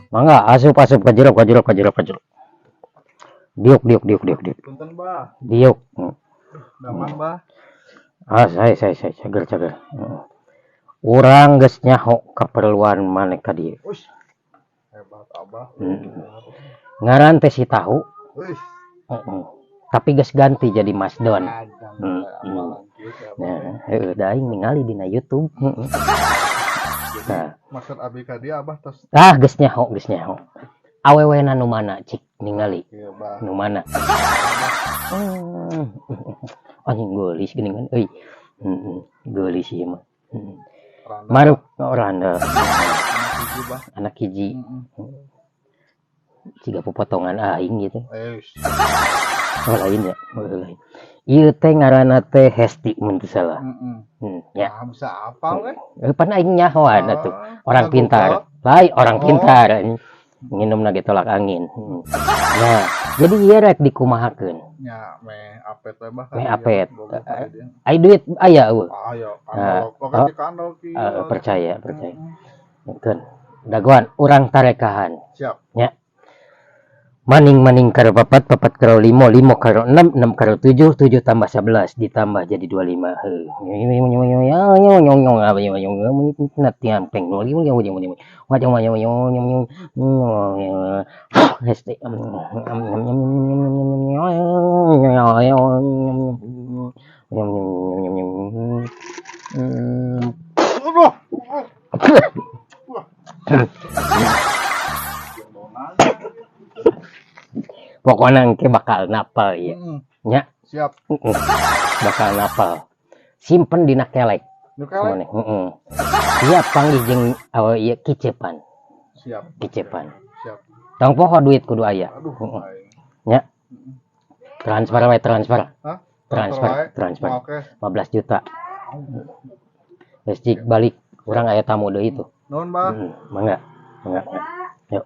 Mangga asup kajeruk. Diuk. Punten, Bah. Diuk. Damang, Bah. Saya cager. Urang geus nyaho keperluan maneh ka dieu. Uish. Hebat, Abah. Ngaran teh si tahu. Uish. Tapi geus ganti jadi Mas Don. Nah, Da aing ningali dina YouTube. Nah, maksud abi ka dia Abah tos. geus nyaho. Awewena nu mana cik ningali? Iya, Bah. Nu mana? Anjing geulis geuningan euy. Geulis ieu mah. Maruk Randa. Anak hiji. Ciga pepotongan aing gitu. Lain ya, lain. Ieu teh ngaranna teh Hesti mun teu salah. Ya. Bisa apal we? Pan aing nyahoan atuh. Orang pintar. Lain orang pintar. Nginumna ge tolak angin. Nah, jadi ieu rek dikumahakeun. Nya me apet we Bah. Me apet. Ai duit aya eueuh. Ayo, kandol ki. Percaya. Keun. Dagoan urang tarekahan. Siap. Nya. Maning karo 4 karo 5 karo 6 karo 7 tambah 11 ditambah jadi 25. Pokoknya engke bakal napal ya. Nya. Siap. Bakal napal. Simpen dina kelek. Nu kelek? Siap panggih jeung ieu kicepan. Siap. Kicepan. Siap. Tong poho duit kudu aya. Nya. Transfer. Hah? Transfer. Oke. 15 juta. Geus cik balik. Urang aya tamu deui itu. Nuhun, Bah. Mangga. Yuk.